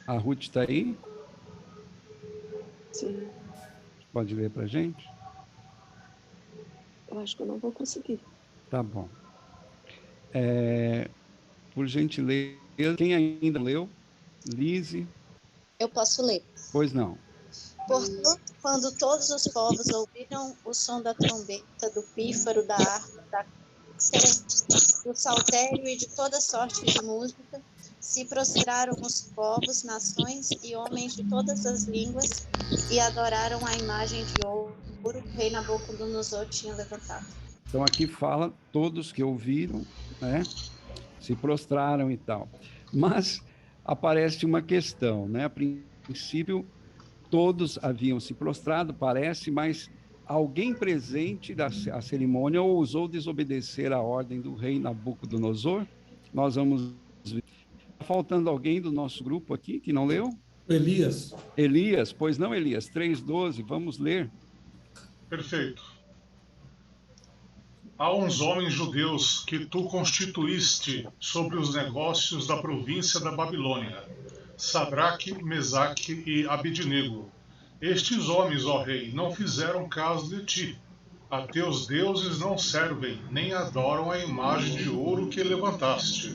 A Ruth está aí? Sim, Pode ler para a gente? eu acho que eu não vou conseguir. Tá bom. Por gentileza, quem ainda leu? Lise? Eu posso ler. Pois não. Portanto, quando todos os povos ouviram o som da trombeta, do pífaro, da harpa, da cítara, do saltério e de toda sorte de música, se prostraram os povos, nações e homens de todas as línguas e adoraram a imagem de ouro que o rei Nabucodonosor tinha levantado. Então, aqui fala todos que ouviram, né? Se prostraram e tal. Mas aparece uma questão, né? A princípio, todos haviam se prostrado, parece, mas alguém presente da cerimônia ousou desobedecer a ordem do rei Nabucodonosor. Nós vamos ver. Está faltando alguém do nosso grupo aqui que não leu? Elias. Elias, pois não, Elias, 3:12, vamos ler. Perfeito. Há uns homens judeus que tu constituíste sobre os negócios da província da Babilônia, Sadraque, Mesaque e Abidnego. Estes homens, ó rei, não fizeram caso de ti. A teus deuses não servem, nem adoram a imagem de ouro que levantaste.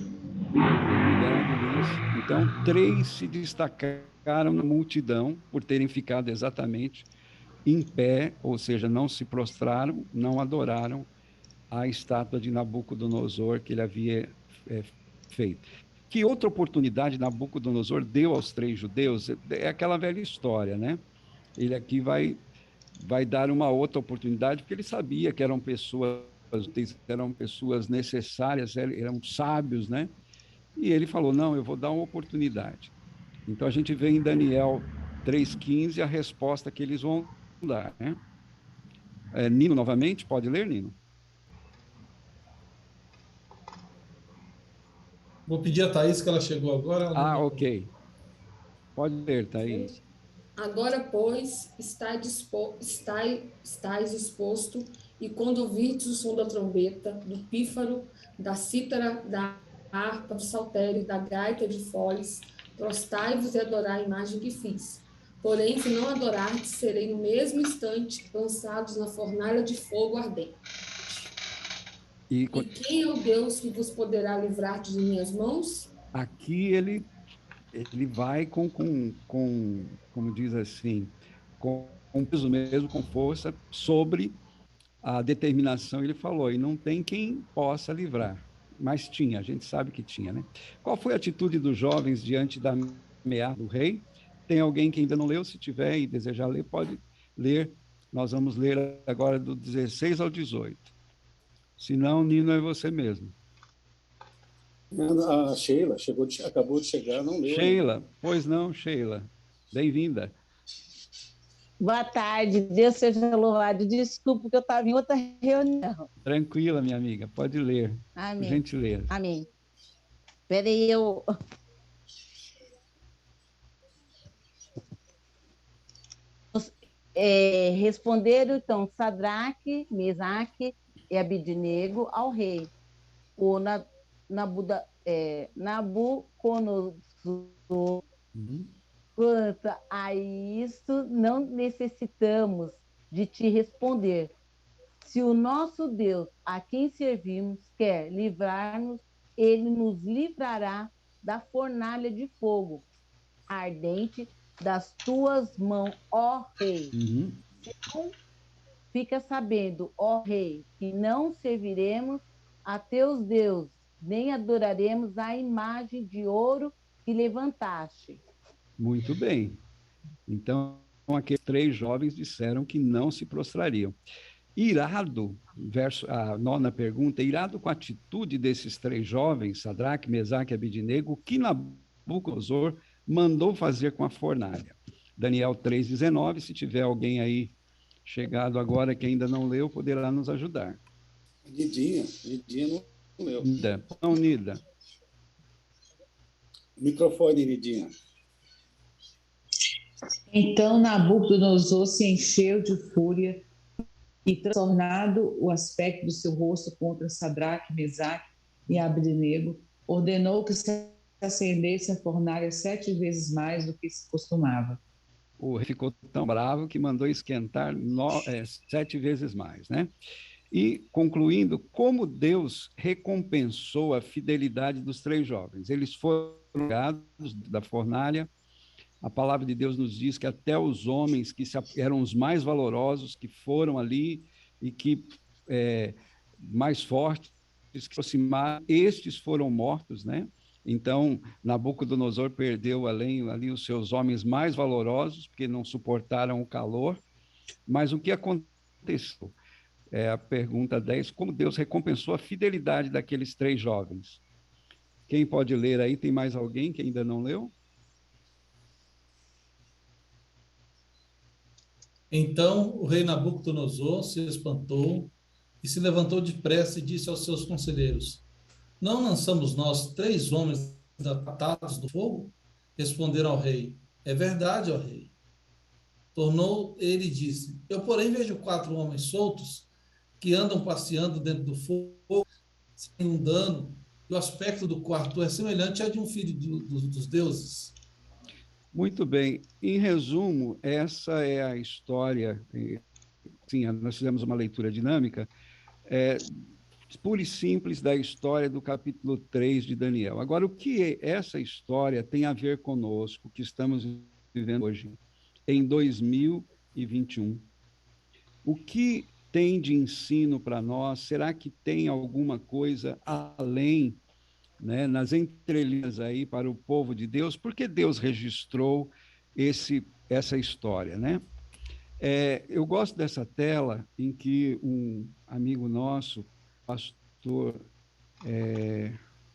Obrigado, Elias. Então, 3 se destacaram na multidão por terem ficado exatamente em pé, ou seja, não se prostraram, não adoraram a estátua de Nabucodonosor que ele havia feito. Que outra oportunidade Nabucodonosor deu aos 3 judeus? É aquela velha história, né? Ele aqui vai dar uma outra oportunidade, porque ele sabia que eram pessoas necessárias, eram sábios, né? E ele falou: não, eu vou dar uma oportunidade. Então a gente vê em Daniel 3:15 a resposta que eles vão dar, né? Nino, novamente, pode ler, Nino? Vou pedir a Thaís, que ela chegou agora. Ok. Pode ler, Thaís. Agora, pois, estáis exposto, e quando ouvirdes o som da trombeta, do pífaro, da cítara, da harpa, do saltério, da gaita de foles, prostai-vos e adorai a imagem que fiz. Porém, se não adorardes, serei no mesmo instante lançados na fornalha de fogo ardente. E quem é o Deus que vos poderá livrar de minhas mãos? Aqui ele vai como diz assim, com peso mesmo, com força, sobre a determinação, ele falou, e não tem quem possa livrar. Mas tinha, a gente sabe que tinha, né? Qual foi a atitude dos jovens diante da ameaça do rei? Tem alguém que ainda não leu? Se tiver e desejar ler, pode ler. Nós vamos ler agora do 16 ao 18. Se não, Nino, é você mesmo. A Sheila acabou de chegar, não leu. Sheila, ainda. Pois não, Sheila. Bem-vinda. Boa tarde, Deus seja louvado. Desculpa que eu estava em outra reunião. Tranquila, minha amiga, pode ler. Amém. Por gentileza. Amém. Espera aí, responderam, então, Sadraque, Mesaque e Abidnego ao rei. O Nabucodonosor. Quanto a isso, não necessitamos de te responder. Se o nosso Deus, a quem servimos, quer livrar-nos, ele nos livrará da fornalha de fogo ardente das tuas mãos, ó rei. Então, fica sabendo, ó rei, que não serviremos a teus deuses, nem adoraremos a imagem de ouro que levantaste. Muito bem. Então, aqueles 3 jovens disseram que não se prostrariam. Irado, a 9ª pergunta, irado com a atitude desses 3 jovens, Sadraque, Mesaque e Abidnego, o que Nabucodonosor mandou fazer com a fornalha? Daniel 3:19, se tiver alguém aí chegado agora que ainda não leu, poderá nos ajudar. Nidinha não leu. Não, Nida. Microfone, Nidinha. Então Nabucodonosor se encheu de fúria e, transtornado o aspecto do seu rosto contra Sadraque, Mesaque e Abednego, ordenou que se acendesse a fornalha 7 vezes mais do que se costumava. O rei ficou tão bravo que mandou esquentar 7 vezes mais, né? E, concluindo, como Deus recompensou a fidelidade dos 3 jovens. Eles foram tirados da fornalha. A palavra de Deus nos diz que até os homens que eram os mais valorosos, que foram ali e que mais fortes, que se aproximaram, estes foram mortos, né? Então, Nabucodonosor perdeu ali os seus homens mais valorosos, porque não suportaram o calor. Mas o que aconteceu? É a pergunta 10, como Deus recompensou a fidelidade daqueles 3 jovens? Quem pode ler aí? Tem mais alguém que ainda não leu? Então o rei Nabucodonosor se espantou e se levantou depressa e disse aos seus conselheiros: Não lançamos nós 3 homens atados do fogo? Responderam ao rei: É verdade, ó rei. Tornou ele e disse: Eu, porém, vejo 4 homens soltos que andam passeando dentro do fogo, sem um dano, e o aspecto do quarto é semelhante a de um filho dos deuses. Muito bem. Em resumo, essa é a história. Sim, nós fizemos uma leitura dinâmica, pura e simples, da história do capítulo 3 de Daniel. Agora, o que essa história tem a ver conosco, que estamos vivendo hoje, em 2021? O que tem de ensino para nós? Será que tem alguma coisa além, né, nas entrelinhas aí para o povo de Deus? Por que Deus registrou essa história, né? Eu gosto dessa tela em que um amigo nosso, pastor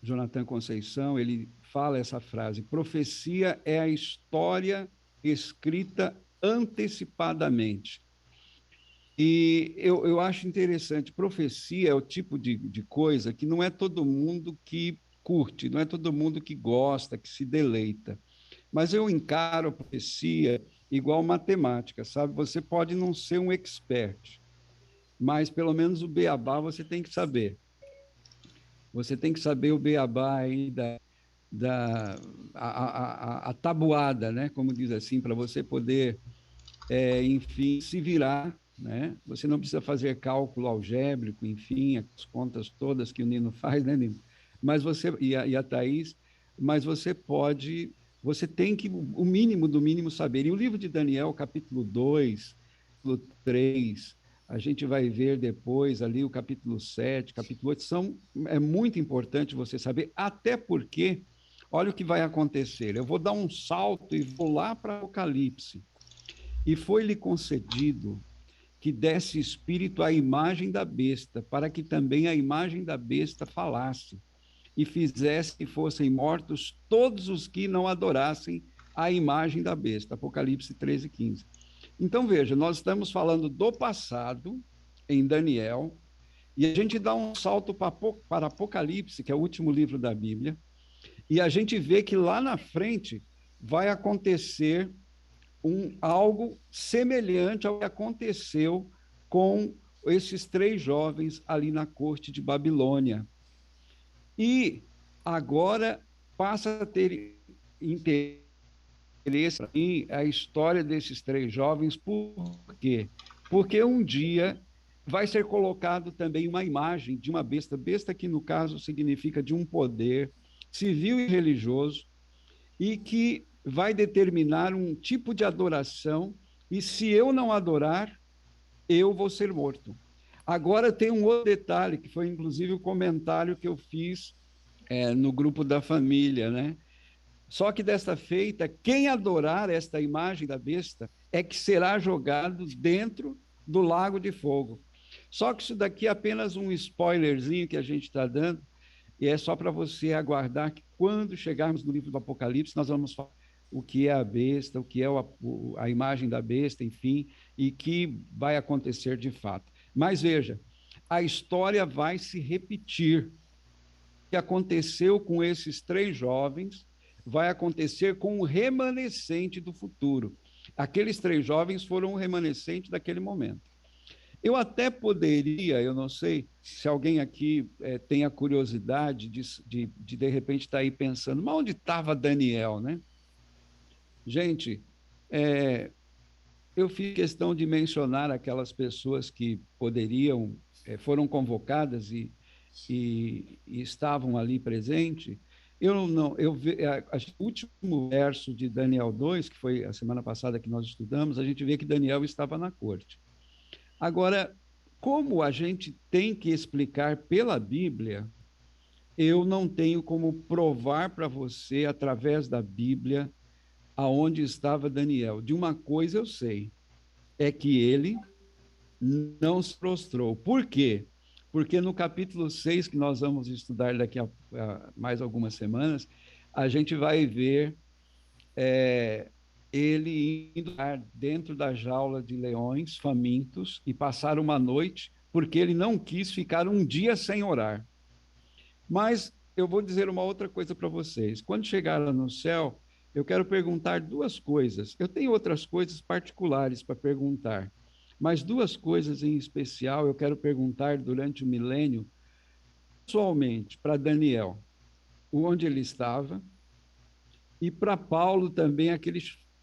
Jonathan Conceição, ele fala essa frase: profecia é a história escrita antecipadamente. E eu acho interessante, profecia é o tipo de coisa que não é todo mundo que curte, não é todo mundo que gosta, que se deleita. Mas eu encaro a profecia igual matemática, sabe? Você pode não ser um expert, mas pelo menos o beabá você tem que saber. Você tem que saber o beabá aí a tabuada, né? Como diz assim, para você poder, enfim, se virar, né? Você não precisa fazer cálculo algébrico, enfim, as contas todas que o Nino faz, né, Nino? Mas você, e a Thaís, mas você tem que, o mínimo do mínimo, saber. E o livro de Daniel, capítulo 2, capítulo 3, a gente vai ver depois ali o capítulo 7, capítulo 8, é muito importante você saber, até porque, olha o que vai acontecer. Eu vou dar um salto e vou lá para Apocalipse. E foi-lhe concedido que desse espírito à imagem da besta, para que também a imagem da besta falasse, e fizesse que fossem mortos todos os que não adorassem a imagem da besta. Apocalipse 13, 15. Então, veja, nós estamos falando do passado, em Daniel, e a gente dá um salto para Apocalipse, que é o último livro da Bíblia, e a gente vê que lá na frente vai acontecer algo semelhante ao que aconteceu com esses 3 jovens ali na corte de Babilônia. E agora passa a ter interesse em a história desses 3 jovens. Por quê? Porque um dia vai ser colocado também uma imagem de uma besta, besta que no caso significa de um poder civil e religioso, e que vai determinar um tipo de adoração, e se eu não adorar, eu vou ser morto. Agora tem um outro detalhe, que foi inclusive o comentário que eu fiz no grupo da família, né? Só que desta feita, quem adorar esta imagem da besta é que será jogado dentro do lago de fogo. Só que isso daqui é apenas um spoilerzinho que a gente está dando, e é só para você aguardar que quando chegarmos no livro do Apocalipse, nós vamos falar o que é a besta, o que é a imagem da besta, enfim, e que vai acontecer de fato. Mas veja, a história vai se repetir. O que aconteceu com esses 3 jovens vai acontecer com o remanescente do futuro. Aqueles 3 jovens foram o remanescente daquele momento. Eu até poderia, eu não sei se alguém aqui tem a curiosidade de repente estar aí pensando, mas onde estava Daniel, né? Gente, eu fiz questão de mencionar aquelas pessoas que poderiam, foram convocadas e estavam ali presentes. Eu não, eu o último verso de Daniel 2, que foi a semana passada que nós estudamos, a gente vê que Daniel estava na corte. Agora, como a gente tem que explicar pela Bíblia, eu não tenho como provar para você, através da Bíblia, aonde estava Daniel. De uma coisa eu sei, é que ele não se prostrou. Por quê? Porque no capítulo 6, que nós vamos estudar daqui a mais algumas semanas, a gente vai ver ele indo dentro da jaula de leões famintos e passar uma noite, porque ele não quis ficar um dia sem orar. Mas eu vou dizer uma outra coisa para vocês. Quando chegar lá no céu, eu quero perguntar duas coisas. Eu tenho outras coisas particulares para perguntar, mas duas coisas em especial eu quero perguntar durante o milênio, pessoalmente, para Daniel, onde ele estava, e para Paulo também, aquele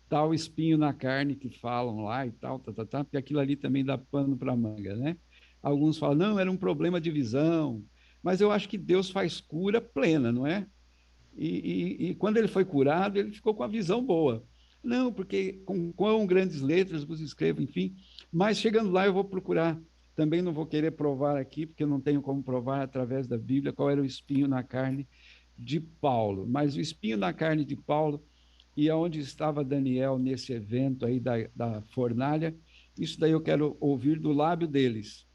tal espinho na carne que falam lá e tal, porque aquilo ali também dá pano para manga, né? Alguns falam, não, era um problema de visão, mas eu acho que Deus faz cura plena, não é? E quando ele foi curado, ele ficou com a visão boa. Não, porque com quão grandes letras vos escrevo, enfim. Mas chegando lá, eu vou procurar. Também não vou querer provar aqui, porque eu não tenho como provar através da Bíblia qual era o espinho na carne de Paulo. Mas o espinho na carne de Paulo e aonde estava Daniel nesse evento aí da fornalha, isso daí eu quero ouvir do lábio deles.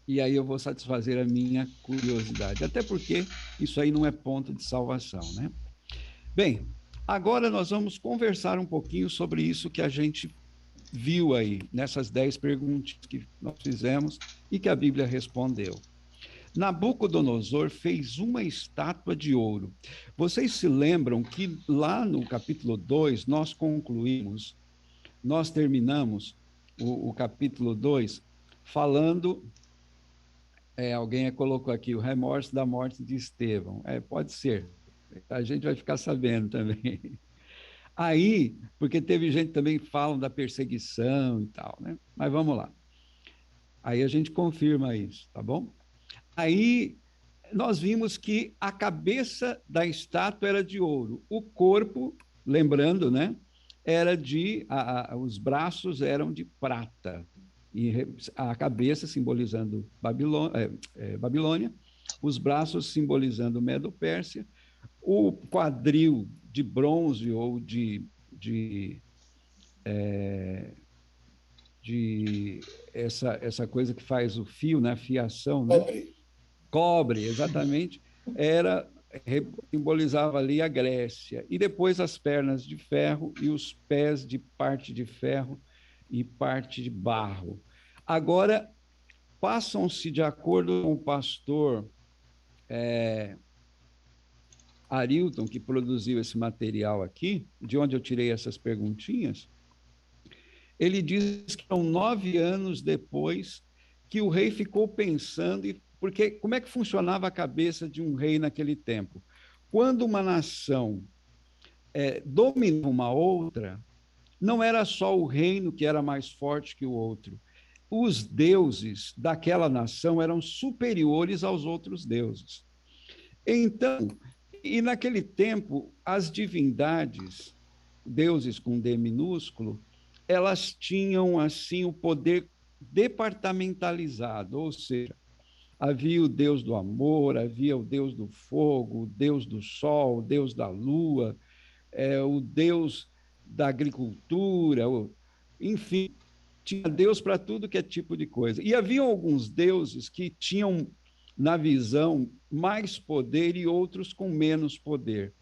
E aí eu vou satisfazer a minha curiosidade. Até porque isso aí não é ponto de salvação, né? Bem, agora nós vamos conversar um pouquinho sobre isso que a gente viu aí, nessas 10 perguntas que nós fizemos e que a Bíblia respondeu. Nabucodonosor fez uma estátua de ouro. Vocês se lembram que lá no capítulo 2 nós terminamos o capítulo 2 falando... alguém colocou aqui o remorso da morte de Estevão. Pode ser. A gente vai ficar sabendo também. Aí, porque teve gente também que fala da perseguição e tal, né? Mas vamos lá. Aí a gente confirma isso, tá bom? Aí nós vimos que a cabeça da estátua era de ouro, o corpo, lembrando, né? Era os braços eram de prata, e a cabeça simbolizando Babilônia, os braços simbolizando Medo-Pérsia, o quadril de bronze ou de essa coisa que faz o fio, né? Fiação, né? Cobre, exatamente, simbolizava ali a Grécia. E depois as pernas de ferro e os pés de parte de ferro e parte de barro. Agora, passam-se, de acordo com o pastor Arilton, que produziu esse material aqui, de onde eu tirei essas perguntinhas, ele diz que são 9 anos depois que o rei ficou pensando, porque como é que funcionava a cabeça de um rei naquele tempo? Quando uma nação dominava uma outra, não era só o reino que era mais forte que o outro. Os deuses daquela nação eram superiores aos outros deuses. Então, e naquele tempo, as divindades, deuses com D minúsculo, elas tinham, assim, o poder departamentalizado, ou seja, havia o Deus do amor, havia o Deus do fogo, o Deus do sol, o Deus da lua, o Deus da agricultura, enfim, tinha Deus para tudo que é tipo de coisa. E havia alguns deuses que tinham, na visão, mais poder e outros com menos poder.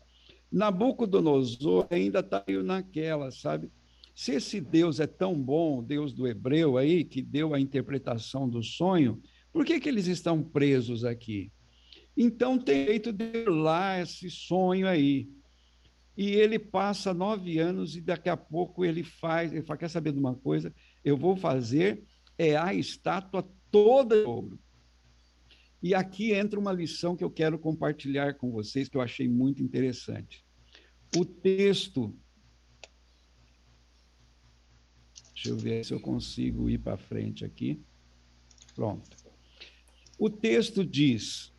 Nabucodonosor ainda está naquela, sabe? Se esse Deus é tão bom, o Deus do hebreu aí, que deu a interpretação do sonho, por que eles estão presos aqui? Então, tem jeito de lá esse sonho aí. E ele passa 9 anos e daqui a pouco ele fala, quer saber de uma coisa? Eu vou fazer é a estátua toda de ouro. E aqui entra uma lição que eu quero compartilhar com vocês, que eu achei muito interessante. O texto... Deixa eu ver se eu consigo ir para frente aqui. Pronto. O texto diz: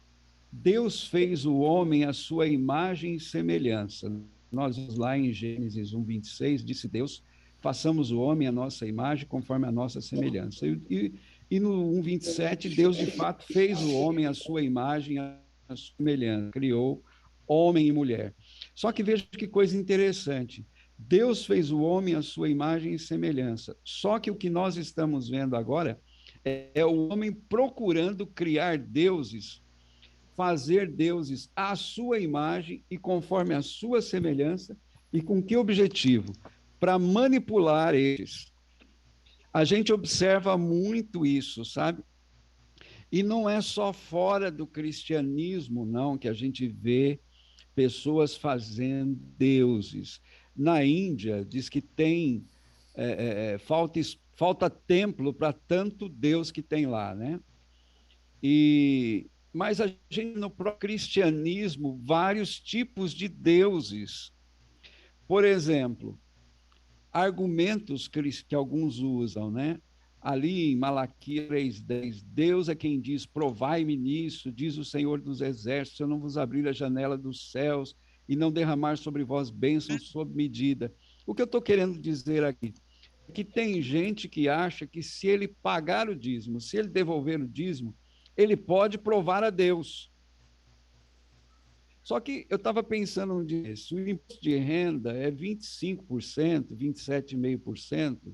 Deus fez o homem à sua imagem e semelhança. Nós vamos lá em Gênesis 1:26, disse Deus: façamos o homem à nossa imagem conforme a nossa semelhança. E no 1:27, Deus de fato fez o homem à sua imagem, à sua semelhança, criou homem e mulher. Só que veja que coisa interessante. Deus fez o homem à sua imagem e semelhança. Só que o que nós estamos vendo agora é o homem procurando criar deuses, fazer deuses à sua imagem e conforme a sua semelhança. E com que objetivo? Para manipular eles. A gente observa muito isso, sabe? E não é só fora do cristianismo, não, que a gente vê pessoas fazendo deuses. Na Índia, diz que tem falta templo para tanto Deus que tem lá, né? Mas a gente, no próprio cristianismo, vários tipos de deuses. Por exemplo, argumentos que alguns usam, né? Ali em Malaquias 3:10, Deus é quem diz: provai-me nisso, diz o Senhor dos Exércitos, se eu não vos abrir a janela dos céus e não derramar sobre vós bênçãos sob medida. O que eu estou querendo dizer aqui é que tem gente que acha que se ele pagar o dízimo, se ele devolver o dízimo, ele pode provar a Deus. Só que eu estava pensando nisso, o imposto de renda é 25%, 27,5%,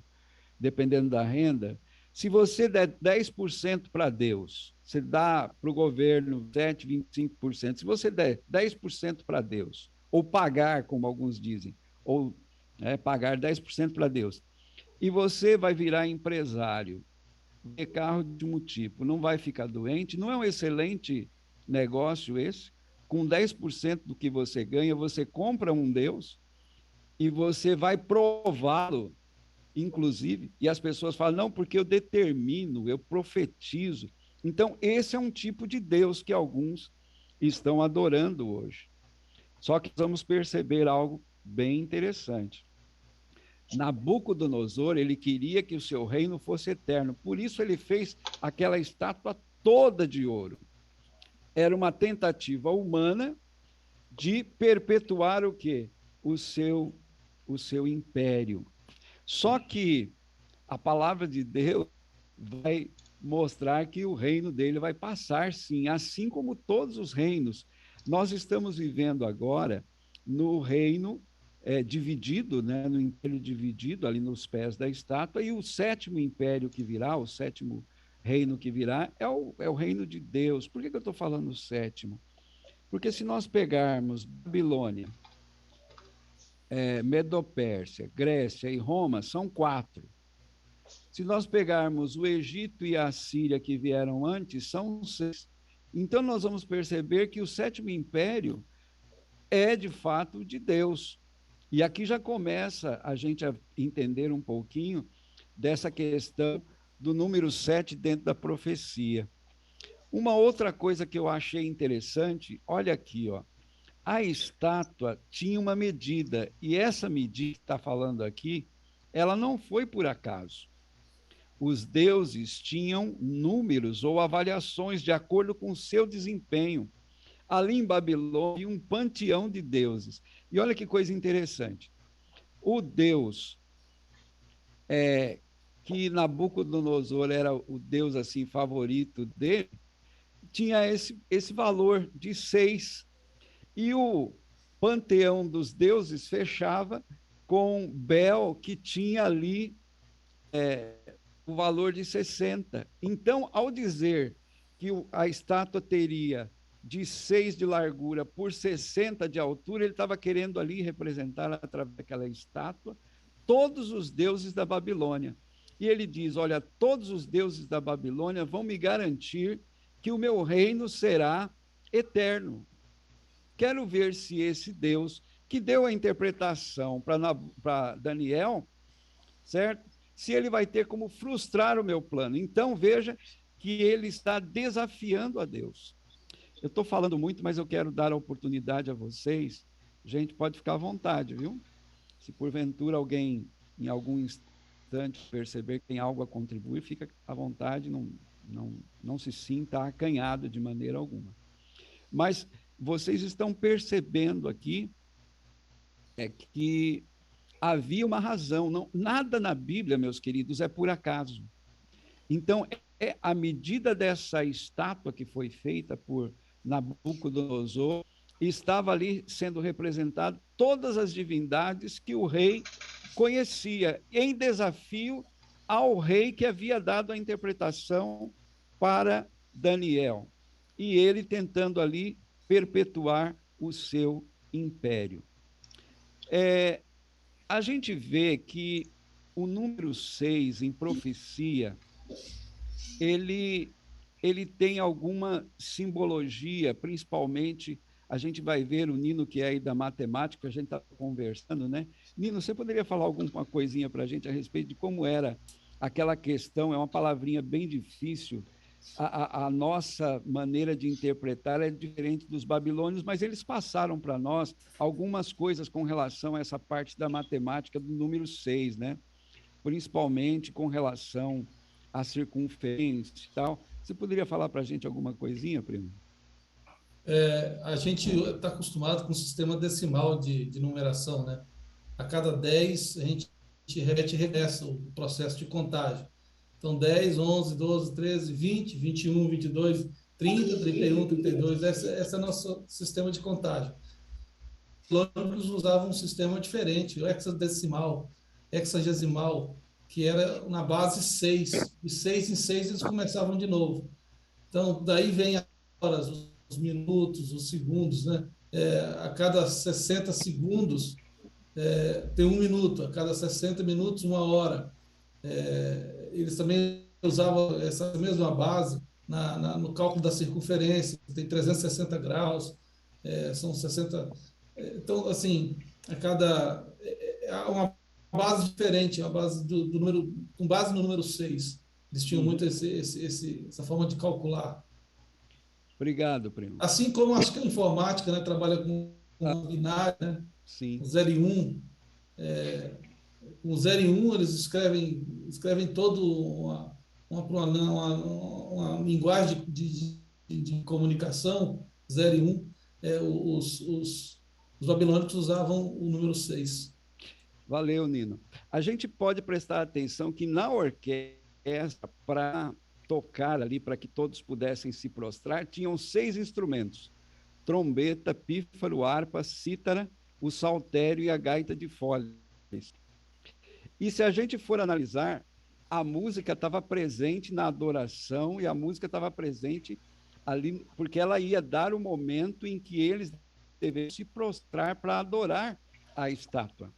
dependendo da renda. Se você der 10% para Deus, você dá para o governo 7, 25%. Se você der 10% para Deus, ou pagar, como alguns dizem, ou pagar 10% para Deus, e você vai virar empresário, ter carro de um tipo, não vai ficar doente, não é um excelente negócio esse? Com 10% do que você ganha, você compra um Deus e você vai prová-lo, inclusive, e as pessoas falam, não, porque eu determino, eu profetizo. Então, esse é um tipo de Deus que alguns estão adorando hoje. Só que vamos perceber algo bem interessante. Nabucodonosor, ele queria que o seu reino fosse eterno, por isso ele fez aquela estátua toda de ouro. Era uma tentativa humana de perpetuar o quê? O seu império. Só que a palavra de Deus vai mostrar que o reino dele vai passar, sim, assim como todos os reinos. Nós estamos vivendo agora no reino dividido, né, no império dividido, ali nos pés da estátua, e o sétimo império que virá, o sétimo reino que virá, é o reino de Deus. Por que eu estou falando sétimo? Porque se nós pegarmos Babilônia, Medopérsia, Grécia e Roma, são 4. Se nós pegarmos o Egito e a Síria que vieram antes, são 6. Então nós vamos perceber que o sétimo império é de fato de Deus. E aqui já começa a gente a entender um pouquinho dessa questão do número 7 dentro da profecia. Uma outra coisa que eu achei interessante, olha aqui, ó. A estátua tinha uma medida, e essa medida que está falando aqui, ela não foi por acaso. Os deuses tinham números ou avaliações de acordo com o seu desempenho. Ali em Babilônia, um panteão de deuses. E olha que coisa interessante. O deus que Nabucodonosor era o deus assim favorito dele, tinha esse valor de 6. E o panteão dos deuses fechava com Bel, que tinha ali o valor de 60. Então, ao dizer que a estátua teria de 6 de largura por 60 de altura, ele estava querendo ali representar, através daquela estátua, todos os deuses da Babilônia. E ele diz, olha, todos os deuses da Babilônia vão me garantir que o meu reino será eterno. Quero ver se esse Deus que deu a interpretação para Daniel, certo? se ele vai ter como frustrar o meu plano. Então, veja que ele está desafiando a Deus. Eu estou falando muito, mas eu quero dar a oportunidade a vocês. Gente, pode ficar à vontade, viu? Se porventura alguém, em algum instante, perceber que tem algo a contribuir, fica à vontade, não se sinta acanhado de maneira alguma. Mas vocês estão percebendo aqui que havia uma razão. Não, nada na Bíblia, meus queridos, é por acaso. Então, à medida dessa estátua que foi feita por Nabucodonosor, estava ali sendo representado todas as divindades que o rei conhecia, em desafio ao rei que havia dado a interpretação para Daniel. E ele tentando ali perpetuar o seu império. A gente vê que o número 6 em profecia, ele tem alguma simbologia, principalmente, a gente vai ver o Nino, que é aí da matemática, a gente está conversando, né? Nino, você poderia falar alguma coisinha para a gente a respeito de como era aquela questão? É uma palavrinha bem difícil, a nossa maneira de interpretar é diferente dos babilônios, mas eles passaram para nós algumas coisas com relação a essa parte da matemática do número 6, né? Principalmente com relação à circunferência e tal. Você poderia falar para a gente alguma coisinha, primo? A gente está acostumado com o sistema decimal de numeração, né? A cada 10, a gente regressa o processo de contagem. Então, 10, 11, 12, 13, 20, 21, 22, 30, 31, 32. Esse é o nosso sistema de contagem. Os babilônicos usavam um sistema diferente, o hexagesimal, que era na base 6. De 6 em 6 eles começavam de novo. Então, daí vem as horas, os minutos, os segundos, né? A cada 60 segundos tem 1 minuto, a cada 60 minutos, 1 hora. Eles também usavam essa mesma base no cálculo da circunferência, tem 360 graus, são 60. Então, assim, uma base diferente, uma base do número, com base no número 6. Eles tinham muito essa forma de calcular. Obrigado, primo. Assim como acho que a informática, né, trabalha com binário, né? Sim. 0 e 1. Com 0 e 1 eles escrevem todo uma linguagem de comunicação, 0 e 1. Os babilônicos usavam o número 6. Valeu, Nino. A gente pode prestar atenção que na orquestra, para tocar ali, para que todos pudessem se prostrar, tinham 6 instrumentos: trombeta, pífaro, harpa, cítara, o saltério e a gaita de foles. E se a gente for analisar, a música estava presente na adoração e a música estava presente ali, porque ela ia dar o momento em que eles deveriam se prostrar para adorar a estátua.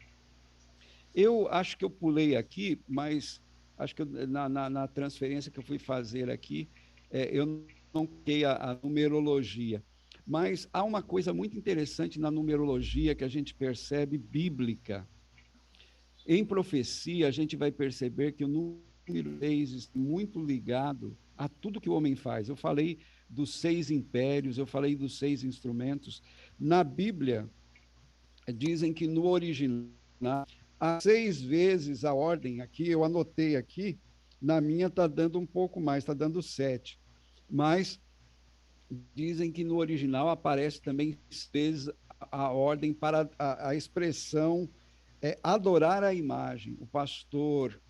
Eu acho que eu pulei aqui, mas acho que na transferência que eu fui fazer aqui, eu não coloquei a numerologia. Mas há uma coisa muito interessante na numerologia que a gente percebe bíblica. Em profecia, a gente vai perceber que o número 6 está muito ligado a tudo que o homem faz. Eu falei dos 6 impérios, eu falei dos 6 instrumentos. Na Bíblia, dizem que no original, há 6 vezes a ordem aqui, eu anotei aqui, na minha está dando um pouco mais, está dando 7. Mas dizem que no original aparece também 6 vezes a ordem para a expressão adorar a imagem. O pastor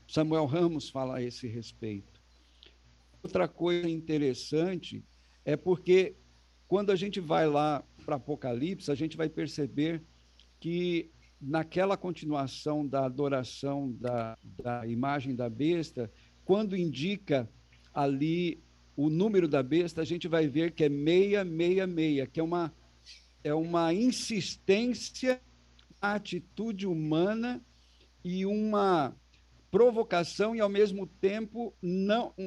Samuel Ramos fala a esse respeito. Outra coisa interessante é porque quando a gente vai lá para Apocalipse, a gente vai perceber que naquela continuação da adoração da imagem da besta, quando indica ali o número da besta, a gente vai ver que é 666, que é uma insistência na atitude humana e uma provocação e, ao mesmo tempo,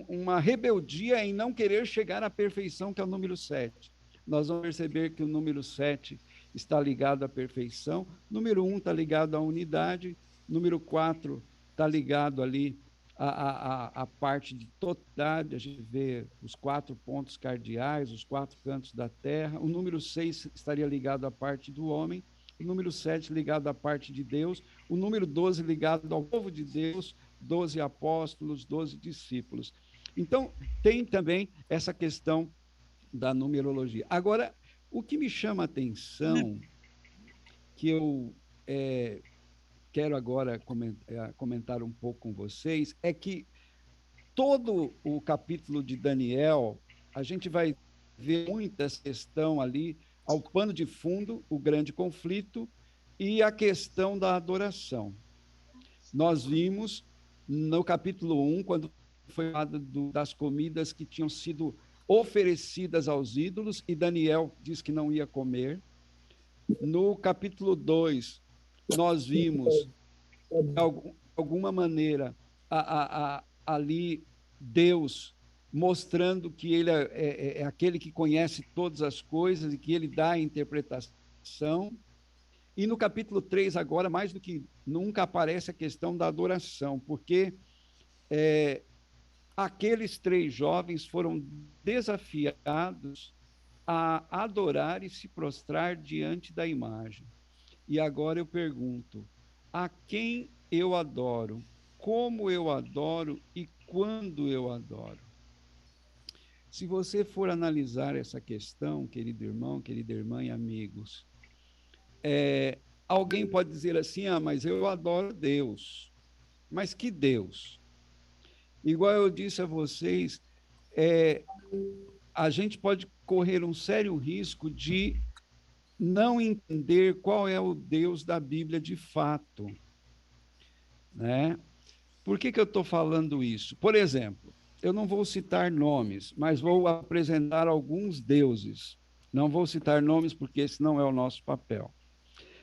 uma rebeldia em não querer chegar à perfeição, que é o número 7. Nós vamos perceber que o número 7 está ligado à perfeição, número 1 está ligado à unidade Número 4 está ligado ali à parte de totalidade, a gente vê os 4 pontos cardeais, os 4 cantos da terra. O número 6 estaria ligado à parte do homem, o número 7 ligado à parte de Deus, o número 12 ligado ao povo de Deus, 12 apóstolos, 12 discípulos. Então, tem também essa questão da numerologia. Agora, o que me chama a atenção, que eu quero agora comentar um pouco com vocês, é que todo o capítulo de Daniel, a gente vai ver muita questão ali, ao pano de fundo, o grande conflito e a questão da adoração. Nós vimos no capítulo 1, quando foi falado das comidas que tinham sido oferecidas aos ídolos, e Daniel diz que não ia comer. No capítulo 2, nós vimos, de alguma maneira, ali Deus mostrando que ele é aquele que conhece todas as coisas e que ele dá a interpretação. E no capítulo 3, agora, mais do que nunca, aparece a questão da adoração, porque aqueles 3 jovens foram desafiados a adorar e se prostrar diante da imagem. E agora eu pergunto, a quem eu adoro? Como eu adoro e quando eu adoro? Se você for analisar essa questão, querido irmão, querida irmã e amigos, alguém pode dizer assim, mas eu adoro Deus. Mas que Deus? Igual eu disse a vocês, a gente pode correr um sério risco de não entender qual é o Deus da Bíblia de fato, né? Por que eu estou falando isso? Por exemplo, eu não vou citar nomes, mas vou apresentar alguns deuses. Não vou citar nomes porque esse não é o nosso papel.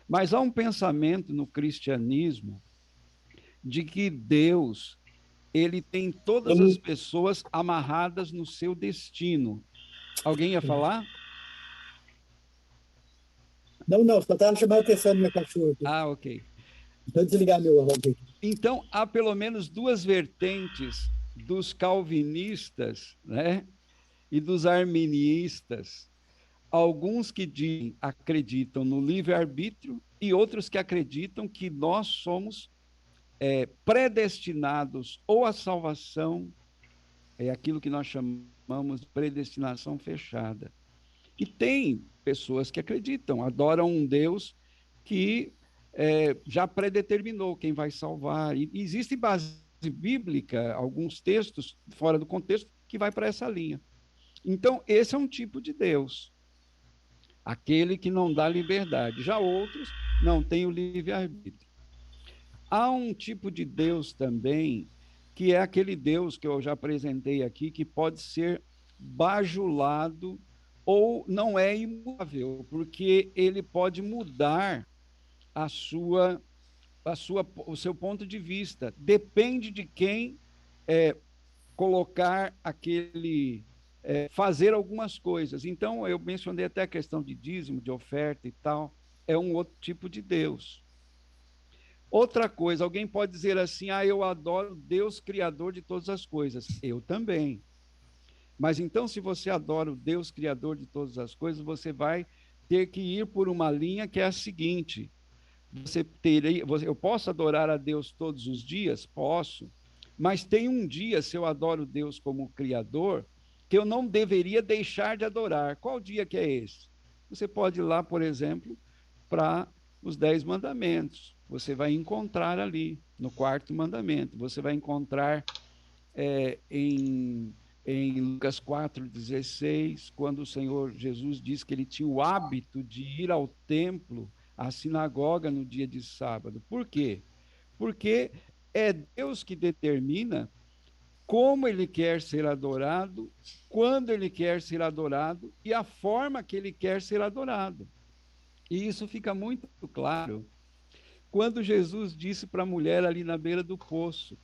Mas há um pensamento no cristianismo de que Deus, ele tem todas as pessoas amarradas no seu destino. Alguém ia falar? Não, só estava chamando a atenção do meu cachorro. Ah, ok. Vou desligar meu aqui. Então, há pelo menos 2 vertentes dos calvinistas, né, e dos arminiistas. Alguns que acreditam no livre-arbítrio e outros que acreditam que nós somos predestinados ou à salvação, é aquilo que nós chamamos de predestinação fechada. E tem pessoas que acreditam, adoram um Deus que já predeterminou quem vai salvar. E existe base bíblica, alguns textos fora do contexto, que vai para essa linha. Então, esse é um tipo de Deus, aquele que não dá liberdade. Já outros não têm o livre-arbítrio. Há um tipo de Deus também, que é aquele Deus que eu já apresentei aqui, que pode ser bajulado ou não é imutável, porque ele pode mudar o seu ponto de vista. Depende de quem colocar fazer algumas coisas. Então, eu mencionei até a questão de dízimo, de oferta e tal, é um outro tipo de Deus. Outra coisa, alguém pode dizer assim, eu adoro Deus criador de todas as coisas. Eu também. Mas então, se você adora o Deus criador de todas as coisas, você vai ter que ir por uma linha que é a seguinte: eu posso adorar a Deus todos os dias? Posso. Mas tem um dia, se eu adoro Deus como criador, que eu não deveria deixar de adorar. Qual dia que é esse? Você pode ir lá, por exemplo, para os 10 mandamentos. Você vai encontrar ali, no 4º mandamento. Você vai encontrar em Lucas 4,16, quando o Senhor Jesus diz que ele tinha o hábito de ir ao templo, à sinagoga no dia de sábado. Por quê? Porque é Deus que determina como ele quer ser adorado, quando ele quer ser adorado e a forma que ele quer ser adorado. E isso fica muito claro quando Jesus disse para a mulher ali na beira do poço.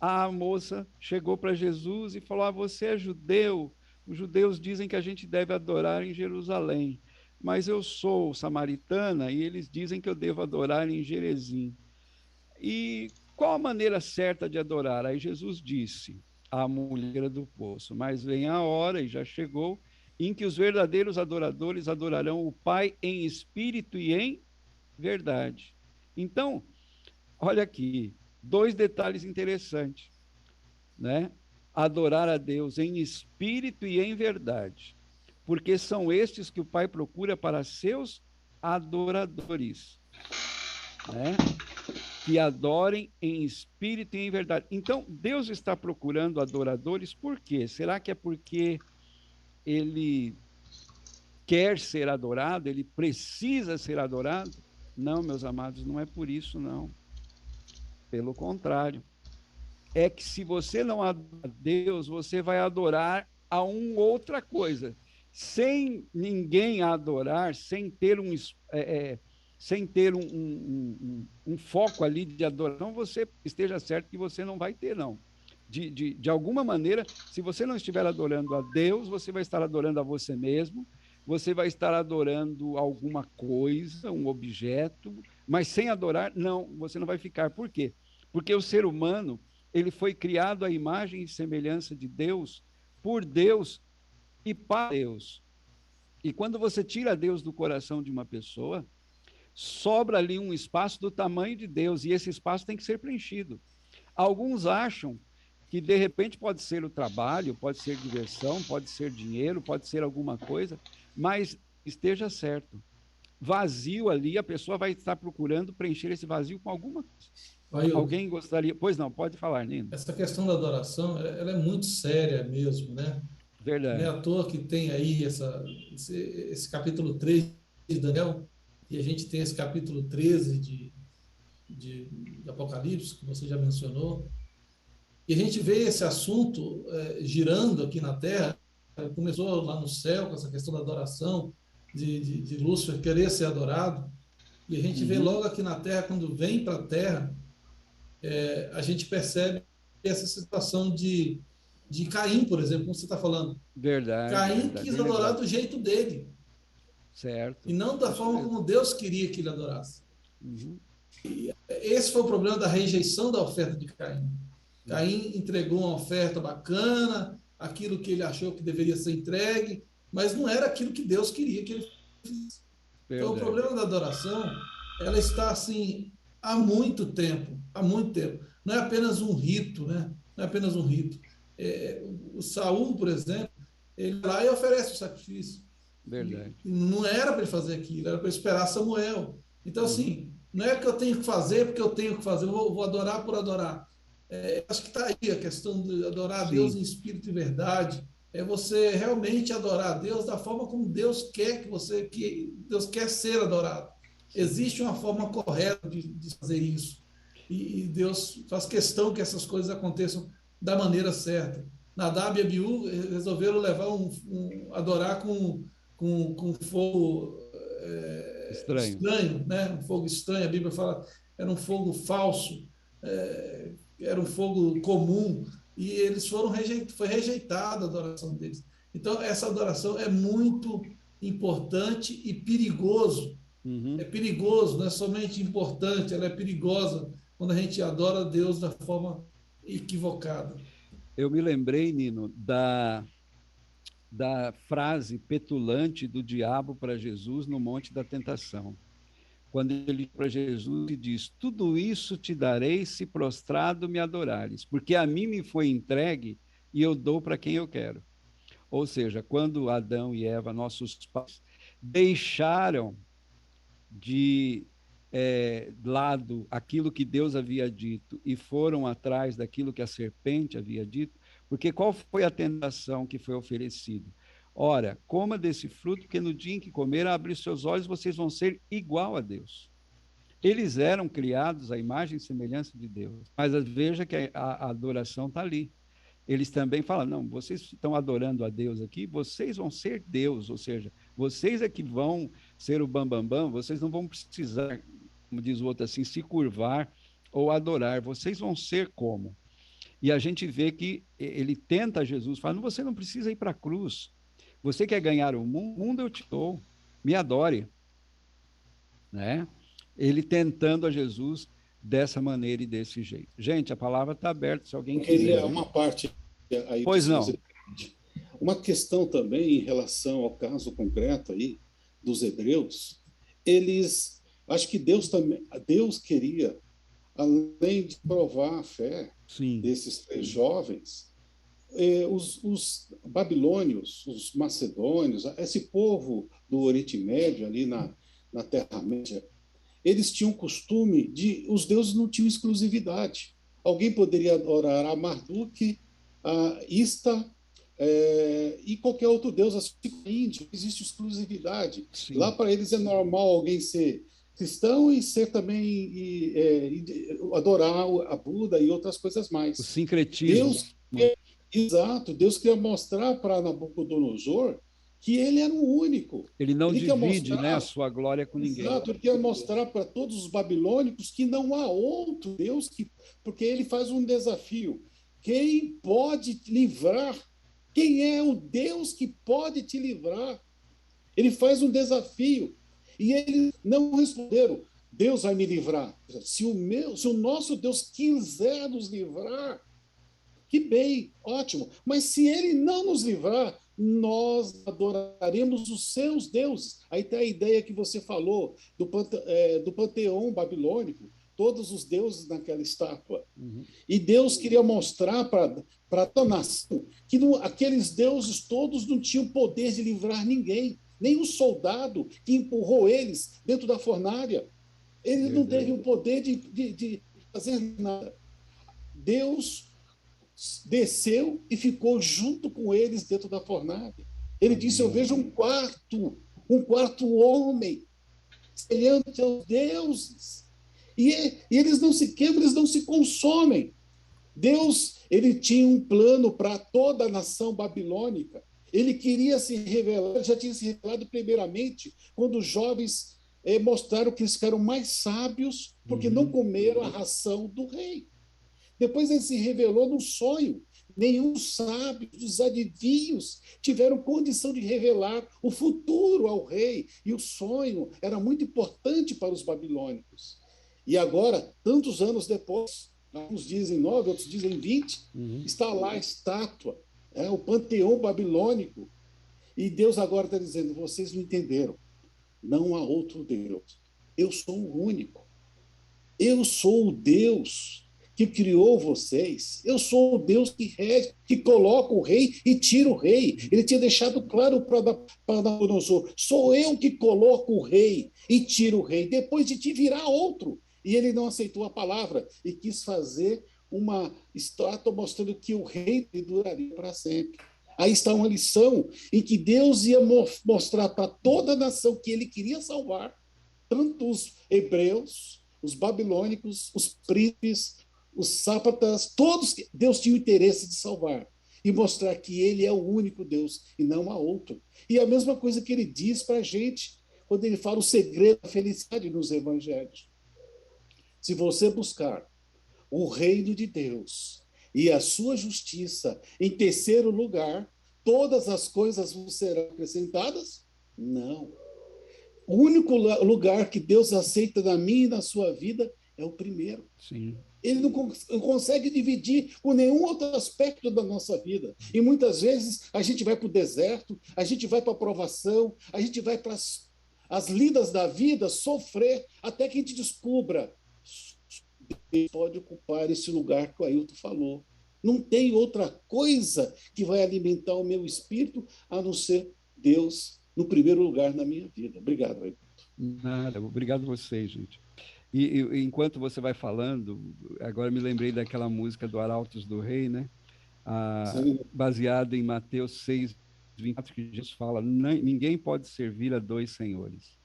A moça chegou para Jesus e falou: você é judeu, os judeus dizem que a gente deve adorar em Jerusalém, mas eu sou samaritana e eles dizem que eu devo adorar em Gerezim. E qual a maneira certa de adorar? Aí Jesus disse à mulher do poço: mas vem a hora, e já chegou, em que os verdadeiros adoradores adorarão o Pai em espírito e em verdade. Então, olha aqui, dois detalhes interessantes, né? Adorar a Deus em espírito e em verdade, porque são estes que o Pai procura para seus adoradores, né? Que adorem em espírito e em verdade. Então, Deus está procurando adoradores, por quê? Será que é porque ele quer ser adorado, ele precisa ser adorado? Não, meus amados, não é por isso, não. Pelo contrário. É que se você não adora a Deus, você vai adorar a uma outra coisa. Sem ninguém adorar, sem ter um foco ali de adoração, você esteja certo que você não vai ter, não. De alguma maneira, se você não estiver adorando a Deus, você vai estar adorando a você mesmo, você vai estar adorando alguma coisa, um objeto, mas sem adorar, não, você não vai ficar. Por quê? Porque o ser humano, ele foi criado à imagem e semelhança de Deus, por Deus e para Deus. E quando você tira Deus do coração de uma pessoa, sobra ali um espaço do tamanho de Deus, e esse espaço tem que ser preenchido. Alguns acham que, de repente, pode ser o trabalho, pode ser diversão, pode ser dinheiro, pode ser alguma coisa, mas esteja certo. Vazio ali, a pessoa vai estar procurando preencher esse vazio com alguma coisa. Alguém gostaria? Pois não, pode falar, Nino. Essa questão da adoração, ela é muito séria mesmo, né? Verdade. Não é à toa que tem aí esse capítulo 3 de Daniel, e a gente tem esse capítulo 13 de Apocalipse, que você já mencionou, e a gente vê esse assunto girando aqui na Terra. Começou lá no céu com essa questão da adoração, de Lúcifer querer ser adorado, e a gente vê logo aqui na Terra, quando vem para a Terra, a gente percebe essa situação de Caim, por exemplo, como você está falando. Verdade. Caim verdade, quis adorar do jeito dele. Certo. E não da forma como Deus queria que ele adorasse. Uhum. E esse foi o problema da rejeição da oferta de Caim. Caim entregou uma oferta bacana, aquilo que ele achou que deveria ser entregue, mas não era aquilo que Deus queria que ele fizesse. Então, o problema da adoração, ela está assim há muito tempo, há muito tempo. Não é apenas um rito, né? Não é apenas um rito. O Saul, por exemplo, ele vai lá e oferece o sacrifício. Verdade. E não era para ele fazer aquilo, era para esperar Samuel. Então, assim, não é que eu tenho que fazer porque eu tenho que fazer, eu vou adorar por adorar. Acho que está aí a questão de adorar a Deus em espírito e verdade. É você realmente adorar a Deus da forma como Deus quer que Deus quer ser adorado. Existe uma forma correta de fazer isso. E Deus faz questão que essas coisas aconteçam da maneira certa. Nadab e Abiú resolveram levar adorar com fogo estranho, né? Um fogo estranho. A Bíblia fala era um fogo falso, era um fogo comum, e eles foi rejeitada a adoração deles. Então, essa adoração é muito importante e perigoso. É perigoso, não é somente importante, ela é perigosa quando a gente adora a Deus da forma equivocada. Eu me lembrei, Nino, da frase petulante do diabo para Jesus no Monte da Tentação. Quando ele para Jesus e diz: tudo isso te darei se prostrado me adorares, porque a mim me foi entregue e eu dou para quem eu quero. Ou seja, quando Adão e Eva, nossos pais, deixaram de lado aquilo que Deus havia dito e foram atrás daquilo que a serpente havia dito, porque qual foi a tentação que foi oferecida? Ora, coma desse fruto, porque no dia em que comer, abre seus olhos, vocês vão ser igual a Deus. Eles eram criados à imagem e semelhança de Deus, mas veja que a adoração está ali. Eles também falam, não, vocês estão adorando a Deus aqui, vocês vão ser Deus, ou seja, vocês é que vão ser o bambambam, vocês não vão precisar, como diz o outro assim, se curvar ou adorar, vocês vão ser como? E a gente vê que ele tenta Jesus, fala, você não precisa ir para a cruz, você quer ganhar o mundo eu te dou, me adore. Né? Ele tentando a Jesus dessa maneira e desse jeito. Gente, a palavra está aberta, se alguém Eu queria quiser. uma parte aí. Pois não. Uma questão também em relação ao caso concreto aí dos hebreus, eles, acho que Deus queria, além de provar a fé Sim. desses 3 jovens, os babilônios, os macedônios, esse povo do Oriente Médio ali na Terra-média, eles tinham costume os deuses não tinham exclusividade. Alguém poderia adorar a Marduk, a Ista, e qualquer outro deus, assim, índio, não existe exclusividade. Sim. Lá para eles é normal alguém ser cristão e ser também adorar a Buda e outras coisas mais. O sincretismo. Exato, Deus queria mostrar para Nabucodonosor que ele era o único. Ele não ele divide, né, a sua glória com ninguém. Exato, ele quer mostrar para todos os babilônicos que não há outro Deus, porque ele faz um desafio. Quem pode te livrar? Quem é o Deus que pode te livrar? Ele faz um desafio. E eles não responderam, Deus vai me livrar. Se o nosso Deus quiser nos livrar, que bem, ótimo. Mas se ele não nos livrar, nós adoraremos os seus deuses. Aí tem a ideia que você falou do panteão babilônico, todos os deuses naquela estátua. Uhum. E Deus queria mostrar para a nação que aqueles deuses todos não tinham poder de livrar ninguém, nem o soldado que empurrou eles dentro da fornalha. Ele não teve o poder de fazer nada. Deus desceu e ficou junto com eles dentro da fornalha. Ele disse, eu vejo um quarto homem, semelhante aos deuses. E eles não se queimam, eles não se consomem. Deus, ele tinha um plano para toda a nação babilônica. Ele queria se revelar, já tinha se revelado primeiramente, quando os jovens mostraram que eles ficaram mais sábios, porque não comeram a ração do rei. Depois ele se revelou no sonho. Nenhum sábio dos adivinhos tiveram condição de revelar o futuro ao rei. E o sonho era muito importante para os babilônicos. E agora, tantos anos depois, uns dizem 9, outros dizem 20, está lá a estátua, o panteão babilônico. E Deus agora está dizendo, vocês não entenderam. Não há outro Deus. Eu sou o único. Eu sou o Deus que criou vocês. Eu sou o Deus que rege, que coloca o rei e tira o rei. Ele tinha deixado claro para Nabucodonosor, sou eu que coloco o rei e tiro o rei, depois de te virar outro. E ele não aceitou a palavra e quis fazer uma estátua mostrando que o rei duraria para sempre. Aí está uma lição em que Deus ia mostrar para toda a nação que ele queria salvar, tanto os hebreus, os babilônicos, os príncipes, os sátrapas, todos que Deus tinha o interesse de salvar e mostrar que ele é o único Deus e não há outro. E a mesma coisa que ele diz para a gente quando ele fala o segredo da felicidade nos evangelhos. Se você buscar o reino de Deus e a sua justiça em terceiro lugar, todas as coisas vos serão acrescentadas? Não. O único lugar que Deus aceita na minha e na sua vida é o primeiro. Sim. Ele não consegue dividir com nenhum outro aspecto da nossa vida. E muitas vezes a gente vai para o deserto, a gente vai para a provação, a gente vai para as lidas da vida, sofrer, até que a gente descubra. Deus pode ocupar esse lugar que o Ailton falou. Não tem outra coisa que vai alimentar o meu espírito a não ser Deus no primeiro lugar na minha vida. Obrigado, Ailton. Nada, obrigado a vocês, gente. E enquanto você vai falando, agora me lembrei daquela música do Arautos do Rei, né? Baseada em Mateus 6, 24, que Jesus fala, ninguém pode servir a 2 senhores.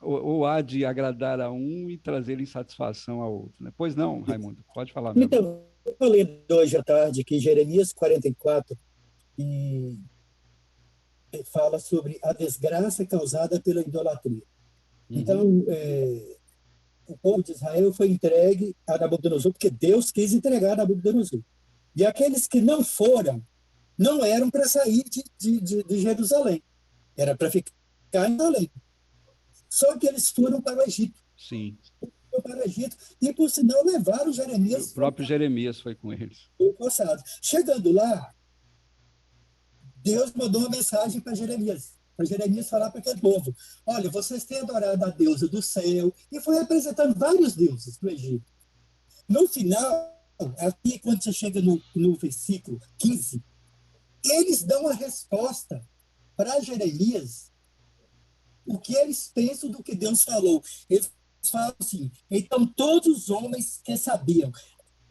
Ou há de agradar a um e trazer insatisfação ao outro. Né? Pois não, Raimundo, pode falar mesmo. Então, eu falei hoje à tarde que Jeremias 44 e fala sobre a desgraça causada pela idolatria. Então, o povo de Israel foi entregue a Nabucodonosor, porque Deus quis entregar a Nabucodonosor. E aqueles que não foram, não eram para sair de Jerusalém, era para ficar em Jerusalém. Só que eles foram para o Egito. Sim. O para o Egito, e por sinal levaram Jeremias. O próprio Jeremias foi com eles. Chegando lá, Deus mandou uma mensagem para Jeremias falar para aquele povo: olha, vocês têm adorado a deusa do céu, e foi apresentando vários deuses para o Egito. No final, aqui, quando você chega no versículo 15, eles dão a resposta para Jeremias, o que eles pensam do que Deus falou. Eles falam assim: então todos os homens que sabiam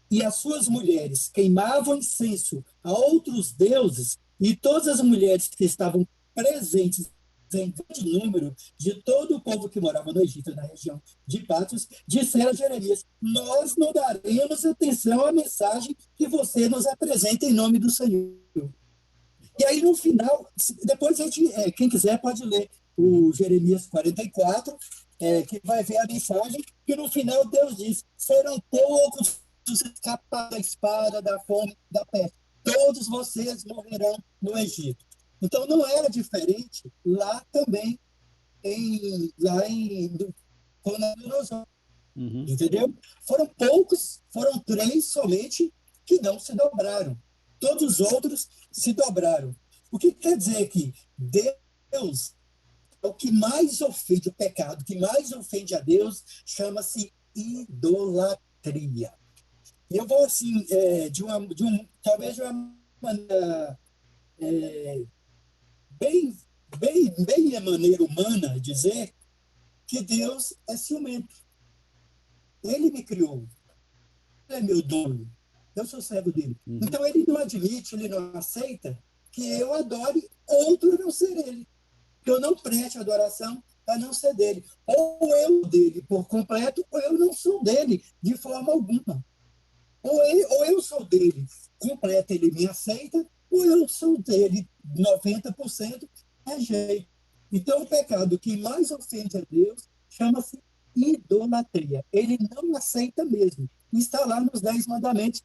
e as suas mulheres queimavam incenso a outros deuses, e todas as mulheres que estavam presentes em grande número de todo o povo que morava no Egito, na região de Patros, disseram a Jeremias: nós não daremos atenção à mensagem que você nos apresenta em nome do Senhor. E aí, no final, depois a gente, quem quiser pode ler o Jeremias 44, que vai ver a mensagem, que no final Deus diz: serão poucos os escapados da espada, da fome, da peste. Todos vocês morrerão no Egito. Então, não era diferente lá também, lá em Nabucodonosor. Entendeu? Foram poucos, foram 3 somente que não se dobraram. Todos os outros se dobraram. O que quer dizer que Deus, o que mais ofende, o pecado que mais ofende a Deus, chama-se idolatria. E eu vou, assim, talvez de uma maneira bem a maneira humana, dizer que Deus é ciumento. Ele me criou. Ele é meu dono. Eu sou servo dele. Então, ele não admite, ele não aceita que eu adore outro a não ser ele. Que eu não preste adoração a não ser dele. Ou eu dele por completo, ou eu não sou dele de forma alguma. Ou eu sou dele completo, ele me aceita, ou eu sou dele 90%, rejeito. Então, o pecado que mais ofende a Deus chama-se idolatria. Ele não aceita mesmo. Está lá nos 10 mandamentos.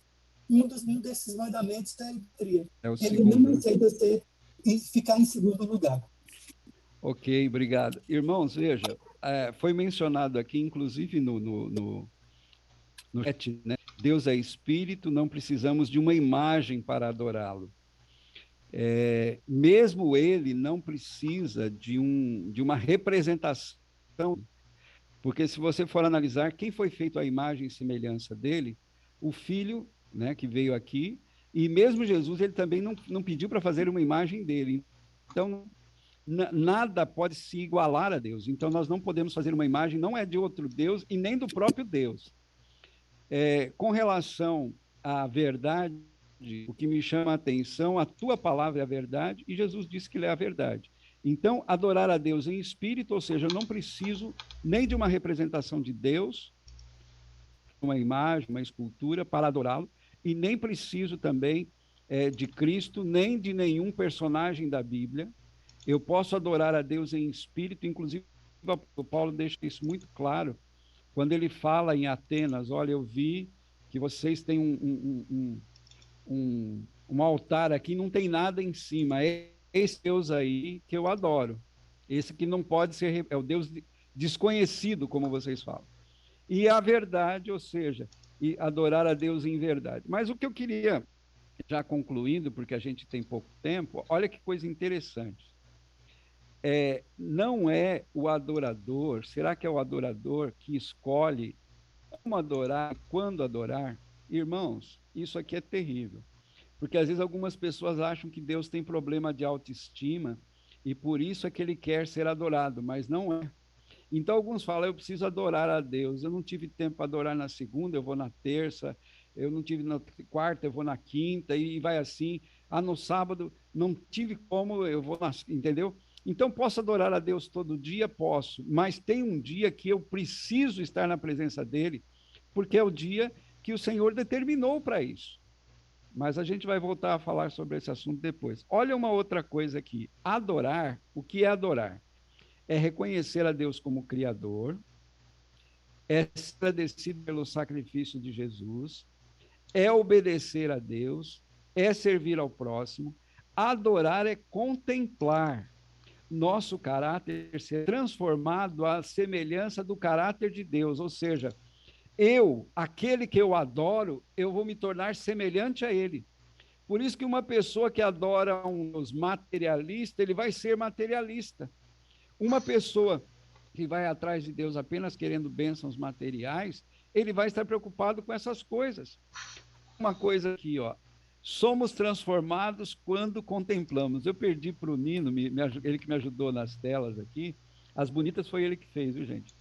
Um desses mandamentos é a idolatria. Ele não aceita ficar em segundo lugar. Ok, obrigado. Irmãos, veja, foi mencionado aqui, inclusive no chat, né? Deus é espírito, não precisamos de uma imagem para adorá-lo. Mesmo ele não precisa de uma representação, porque se você for analisar quem foi feito à imagem e semelhança dele, o Filho, né, que veio aqui, e mesmo Jesus, ele também não pediu para fazer uma imagem dele. Então, nada pode se igualar a Deus. Então, nós não podemos fazer uma imagem, não é de outro Deus e nem do próprio Deus. Com relação à verdade, o que me chama a atenção, a tua palavra é a verdade, e Jesus disse que ele é a verdade. Então, adorar a Deus em espírito, ou seja, eu não preciso nem de uma representação de Deus, uma imagem, uma escultura para adorá-lo, e nem preciso também de Cristo, nem de nenhum personagem da Bíblia. Eu posso adorar a Deus em espírito, inclusive o Paulo deixa isso muito claro, quando ele fala em Atenas: olha, eu vi que vocês têm um altar aqui, não tem nada em cima, é esse Deus aí que eu adoro, esse que não pode ser, é o Deus desconhecido, como vocês falam. E a verdade, ou seja, e adorar a Deus em verdade. Mas o que eu queria, já concluindo, porque a gente tem pouco tempo, olha que coisa interessante. Não é o adorador, será que é o adorador que escolhe como adorar, quando adorar? Irmãos, isso aqui é terrível, porque às vezes algumas pessoas acham que Deus tem problema de autoestima e por isso é que ele quer ser adorado, mas não é. Então alguns falam: eu preciso adorar a Deus, eu não tive tempo para adorar na segunda, eu vou na terça, eu não tive na quarta, eu vou na quinta, e vai assim. No sábado não tive como, eu vou na... Entendeu? Então, posso adorar a Deus todo dia? Posso, mas tem um dia que eu preciso estar na presença dele, porque é o dia que o Senhor determinou para isso. Mas a gente vai voltar a falar sobre esse assunto depois. Olha uma outra coisa aqui. Adorar, o que é adorar? É reconhecer a Deus como Criador, é ser agradecido pelo sacrifício de Jesus, é obedecer a Deus, é servir ao próximo. Adorar é contemplar nosso caráter ser transformado à semelhança do caráter de Deus, ou seja, aquele que eu adoro, eu vou me tornar semelhante a ele. Por isso que uma pessoa que adora um Deus materialista, ele vai ser materialista. Uma pessoa que vai atrás de Deus apenas querendo bênçãos materiais, ele vai estar preocupado com essas coisas. Uma coisa aqui, ó. Somos transformados quando contemplamos. Eu perdi para o Nino, ele que me ajudou nas telas aqui. As bonitas foi ele que fez, viu, gente?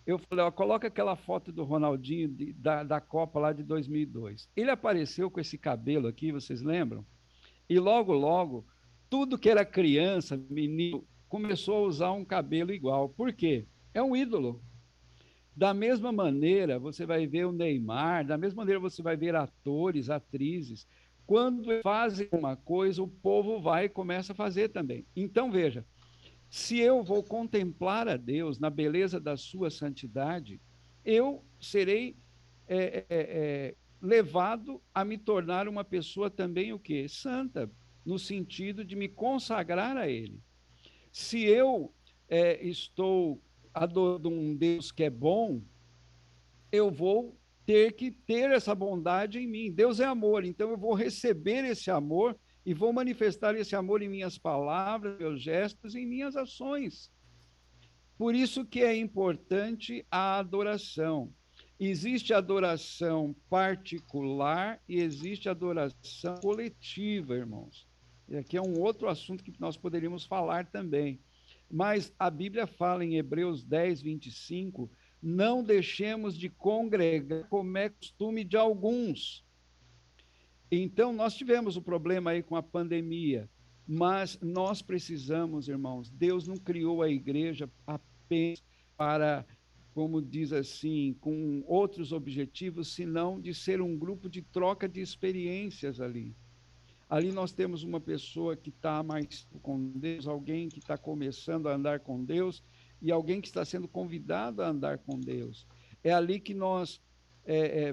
Eu falei, ó, coloca aquela foto do Ronaldinho da Copa lá de 2002. Ele apareceu com esse cabelo aqui, vocês lembram? E logo, logo, tudo que era criança, menino, começou a usar um cabelo igual. Por quê? É um ídolo. Da mesma maneira, você vai ver o Neymar, da mesma maneira você vai ver atores, atrizes. Quando fazem uma coisa, o povo vai e começa a fazer também. Então, veja, se eu vou contemplar a Deus na beleza da sua santidade, eu serei levado a me tornar uma pessoa também o quê? Santa, no sentido de me consagrar a Ele. Se eu estou adorando um Deus que é bom, eu vou ter que ter essa bondade em mim. Deus é amor, então eu vou receber esse amor e vou manifestar esse amor em minhas palavras, meus gestos, em minhas ações. Por isso que é importante a adoração. Existe adoração particular e existe adoração coletiva, irmãos. E aqui é um outro assunto que nós poderíamos falar também. Mas a Bíblia fala em Hebreus 10, 25, não deixemos de congregar como é costume de alguns. Então, nós tivemos o problema aí com a pandemia, mas nós precisamos, irmãos, Deus não criou a igreja apenas para, como diz assim, com outros objetivos, senão de ser um grupo de troca de experiências ali. Ali nós temos uma pessoa que está mais com Deus, alguém que está começando a andar com Deus e alguém que está sendo convidado a andar com Deus. É ali que nós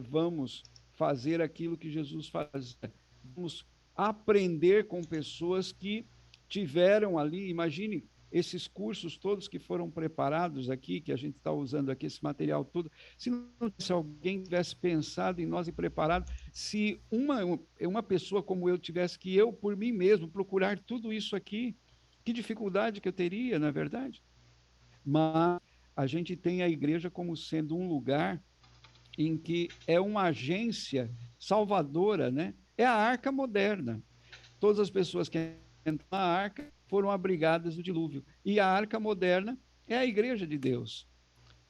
vamos fazer aquilo que Jesus fazia. Vamos aprender com pessoas que tiveram ali, imagine esses cursos todos que foram preparados aqui, que a gente está usando aqui, esse material todo, se alguém tivesse pensado em nós e preparado, se uma pessoa como eu tivesse que eu, por mim mesmo, procurar tudo isso aqui, que dificuldade que eu teria, não é verdade? Mas a gente tem a igreja como sendo um lugar em que é uma agência salvadora, né? É a arca moderna. Todas as pessoas que entram na arca foram abrigadas do dilúvio. E a arca moderna é a igreja de Deus,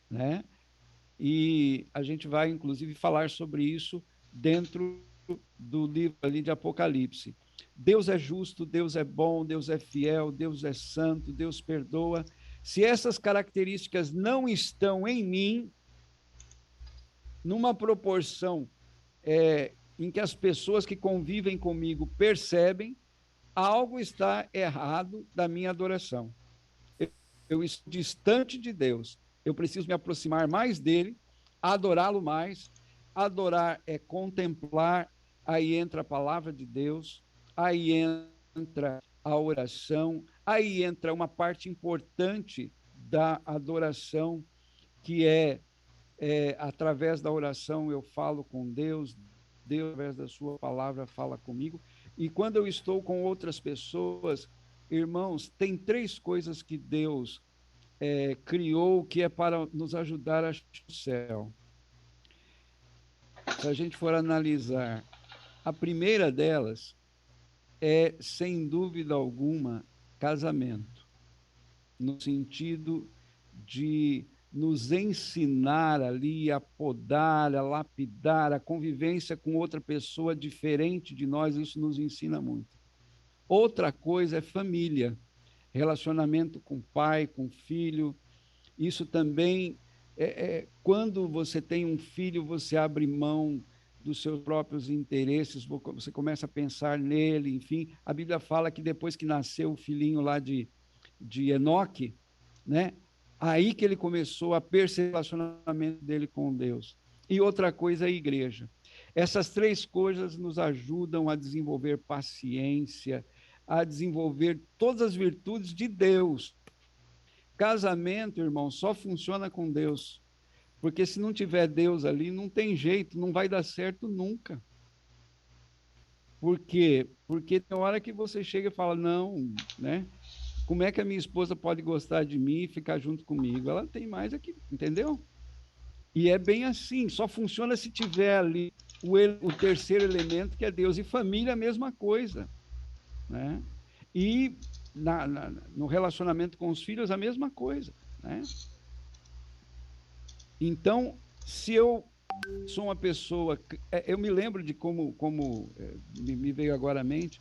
né? E a gente vai, inclusive, falar sobre isso dentro do livro ali de Apocalipse. Deus é justo, Deus é bom, Deus é fiel, Deus é santo, Deus perdoa. Se essas características não estão em mim, numa proporção em que as pessoas que convivem comigo percebem, algo está errado da minha adoração. Eu estou distante de Deus. Eu preciso me aproximar mais dele, adorá-lo mais. Adorar é contemplar, aí entra a palavra de Deus, aí entra a oração, aí entra uma parte importante da adoração, que através da oração eu falo com Deus, Deus, através da sua palavra, fala comigo. E quando eu estou com outras pessoas, irmãos, tem 3 coisas que Deus criou que é para nos ajudar a chegar ao céu. Se a gente for analisar, a primeira delas é, sem dúvida alguma, casamento, no sentido de nos ensinar ali a podar, a lapidar, a convivência com outra pessoa diferente de nós, isso nos ensina muito. Outra coisa é família, relacionamento com pai, com filho. Isso também, quando você tem um filho, você abre mão dos seus próprios interesses, você começa a pensar nele, enfim. A Bíblia fala que depois que nasceu o filhinho lá de Enoque, né? Aí que ele começou a perceber o relacionamento dele com Deus. E outra coisa é a igreja. Essas 3 coisas nos ajudam a desenvolver paciência, a desenvolver todas as virtudes de Deus. Casamento, irmão, só funciona com Deus. Porque se não tiver Deus ali, não tem jeito, não vai dar certo nunca. Por quê? Porque tem hora que você chega e fala, não, né? Como é que a minha esposa pode gostar de mim e ficar junto comigo? Ela tem mais aqui, entendeu? E é bem assim, só funciona se tiver ali o terceiro elemento, que é Deus. E família, a mesma coisa, né? E no relacionamento com os filhos, a mesma coisa, né? Então, se eu sou uma pessoa... Eu me lembro de como me veio agora à mente,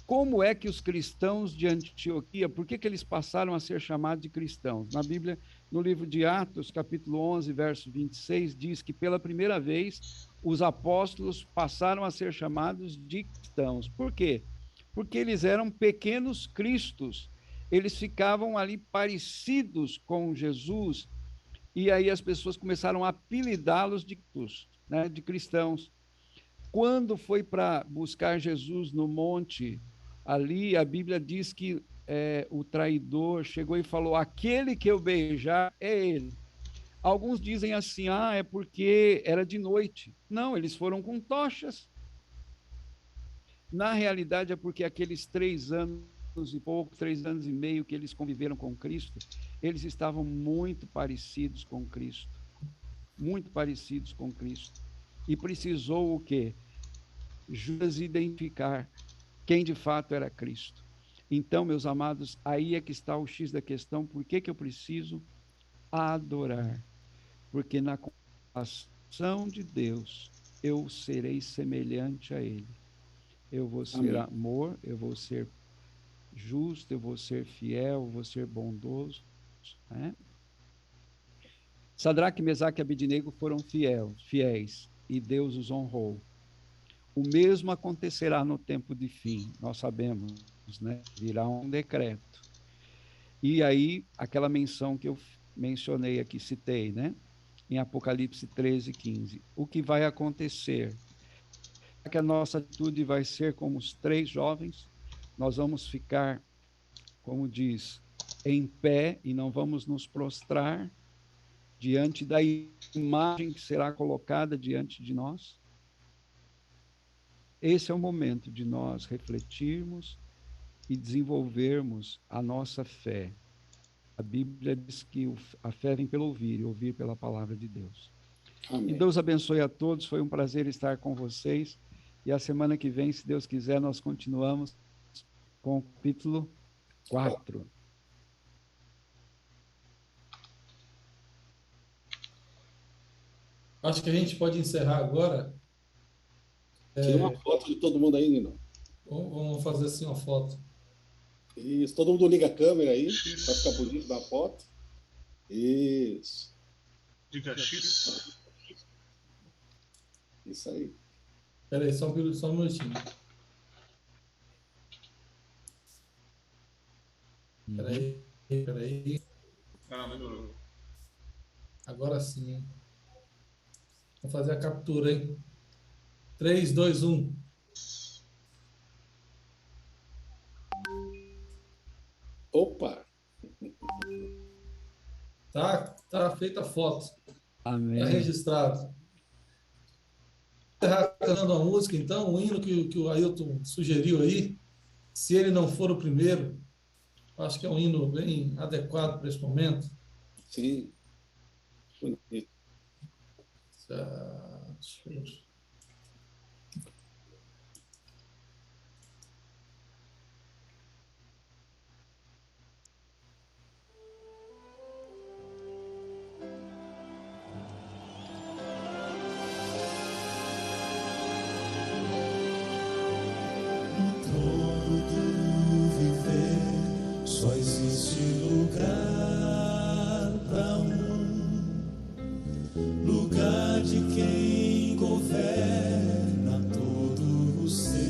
como é que os cristãos de Antioquia, por que eles passaram a ser chamados de cristãos? Na Bíblia, no livro de Atos, capítulo 11, verso 26, diz que pela primeira vez os apóstolos passaram a ser chamados de cristãos. Por quê? Porque eles eram pequenos cristos, eles ficavam ali parecidos com Jesus, e aí as pessoas começaram a apelidá-los de cristãos. Quando foi para buscar Jesus no monte, ali a Bíblia diz que o traidor chegou e falou, aquele que eu beijar é ele. Alguns dizem assim, é porque era de noite. Não, eles foram com tochas. Na realidade é porque aqueles 3 anos e pouco, 3 anos e meio que eles conviveram com Cristo, eles estavam muito parecidos com Cristo. Muito parecidos com Cristo. E precisou o quê? Judas identificar quem de fato era Cristo. Então, meus amados, aí é que está o X da questão. Por que eu preciso adorar? Porque na comparação de Deus, eu serei semelhante a Ele. Eu vou ser amor, eu vou ser justo, eu vou ser fiel, eu vou ser bondoso, né? Sadraque, Mesaque e Abednego foram fiéis, e Deus os honrou. O mesmo acontecerá no tempo de fim, nós sabemos, né? Virá um decreto. E aí, aquela menção que eu mencionei aqui, citei, né? Em Apocalipse 13, 15. O que vai acontecer? Que a nossa atitude vai ser como os 3 jovens, nós vamos ficar, como diz, em pé e não vamos nos prostrar diante da imagem que será colocada diante de nós. Esse é o momento de nós refletirmos e desenvolvermos a nossa fé. A Bíblia diz que a fé vem pelo ouvir e ouvir pela palavra de Deus. Amém. E Deus abençoe a todos, foi um prazer estar com vocês. E a semana que vem, se Deus quiser, nós continuamos com o capítulo 4. Acho que a gente pode encerrar agora. Tira uma foto de todo mundo aí, Nino. Vamos fazer assim uma foto. Isso, todo mundo liga a câmera aí, para ficar bonito na foto. Isso. Diga X. Isso aí. Espera aí, só um minutinho. Espera aí. Agora sim, hein? Vamos fazer a captura, hein? 3, 2, 1. Opa! Tá feita a foto. Amém. Tá registrado. Cantando a música, então, o hino que o Ailton sugeriu aí, se ele não for o primeiro, acho que é um hino bem adequado para esse momento. Sim. Bonito. Só existe lugar para lugar de quem governa todo o ser.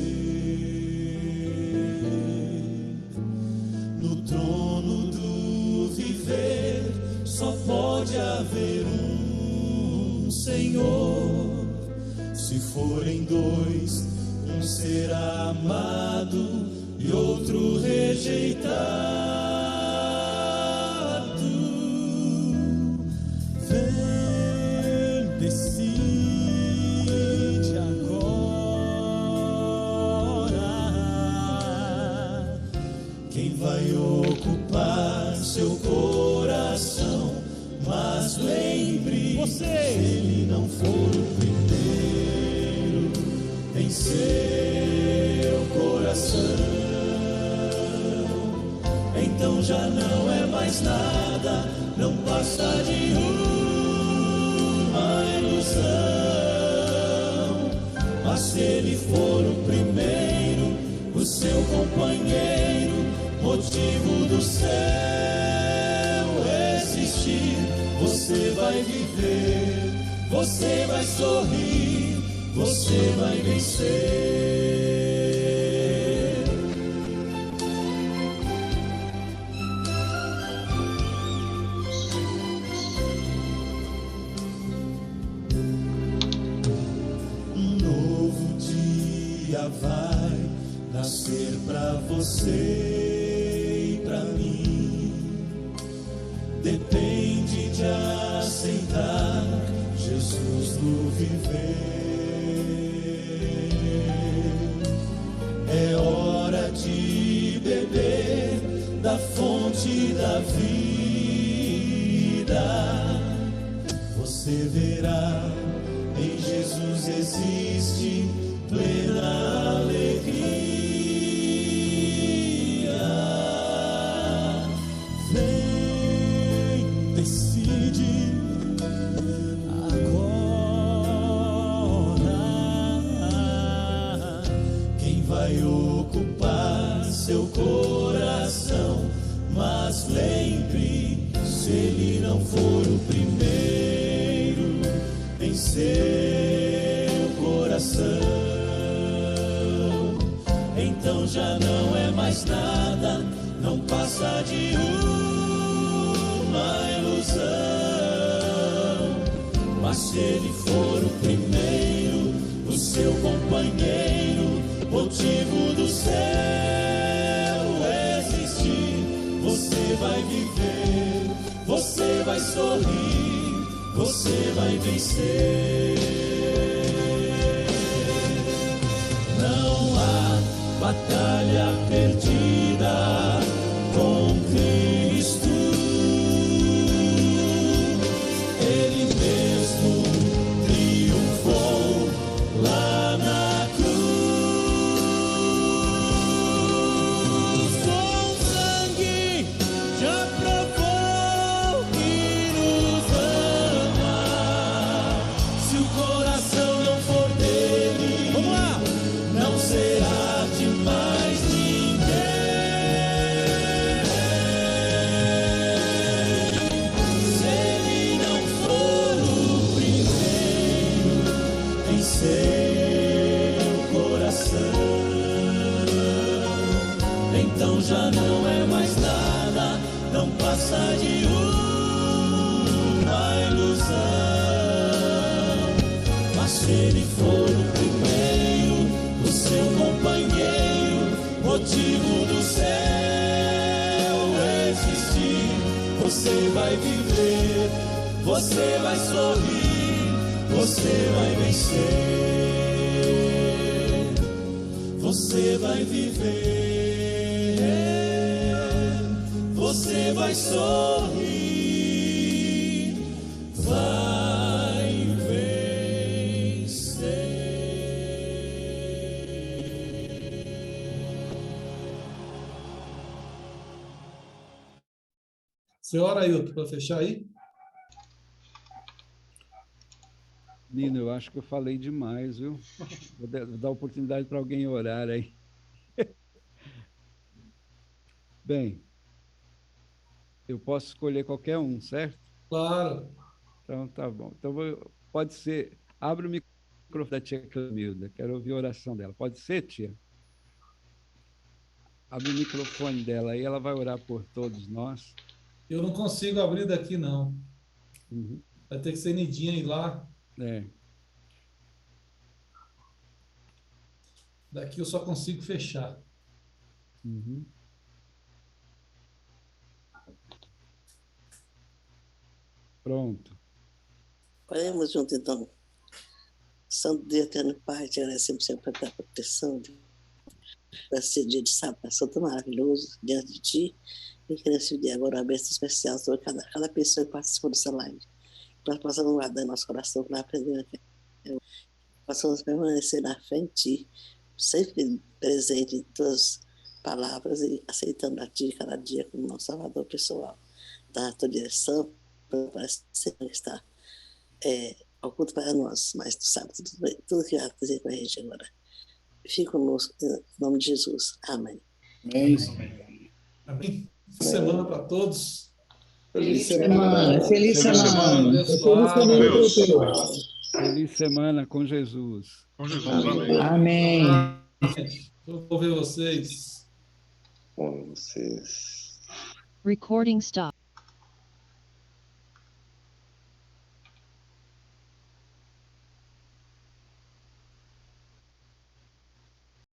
No trono do viver só pode haver um Senhor. Se forem 2, um será amado e outro rejeitado. Vem você. Se ele não for o primeiro em seu coração, então já não é mais nada, não passa de uma ilusão. Mas se ele for o primeiro, o seu companheiro, motivo do céu existir, você vai viver, você vai sorrir, você vai vencer. Vai nascer pra você e pra mim. Depende de aceitar Jesus no viver. É hora de beber da fonte da vida. Você verá, em Jesus existe plena alegria. Vem, decide agora quem vai ocupar seu coração. Mas lembre, se ele não for o primeiro em seu coração, então já não é mais nada, não passa de uma ilusão. Mas se ele for o primeiro, o seu companheiro, motivo do céu existir, você vai viver, você vai sorrir, você vai vencer. Batalha perdida com Cristo, Ele mesmo triunfou lá na cruz. Com sangue já provou que nos ama. Se o coração não for dele, vamos lá, não será mais ninguém. Se ele não for o primeiro em seu coração, então já não é mais nada, não passa de uma ilusão. Mas se ele for o primeiro, o seu companheiro, motivo do céu existir, você vai viver, você vai sorrir, você vai vencer. Você vai viver, você vai sorrir, vai vencer. Senhora Ailton, para fechar aí? Nino, eu acho que eu falei demais, viu? Vou dar oportunidade para alguém orar aí. Bem, eu posso escolher qualquer um, certo? Claro. Então, tá bom. Então, pode ser... Abre o microfone da tia Clamilda. Quero ouvir a oração dela. Pode ser, tia? Abre o microfone dela aí, ela vai orar por todos nós. Eu não consigo abrir daqui, não. Uhum. Vai ter que ser Nidinha ir lá. É. Daqui eu só consigo fechar. Uhum. Pronto. Oremos junto, então. Santo Deus, eterno Pai, te agradecemos sempre pela proteção, para esse dia de sábado, passou tão maravilhoso diante de Ti, e que nesse dia agora uma bênção especial sobre cada pessoa que participou dessa live. nós possamos guardar nosso coração para aprender, possamos permanecer na frente de Ti, sempre presente em Tuas palavras e aceitando a Ti cada dia como nosso Salvador pessoal. Da Tua direção, para sempre estar oculto para nós, mas Tu sabes tudo que vai fazer com a gente agora. Fique conosco, em nome de Jesus. Amém. Amém. Amém. Feliz semana para todos. Feliz semana. Feliz semana. Feliz semana com Jesus. Com Jesus, amém. Amém. Eu vou ver vocês. Com vocês. Recording stop.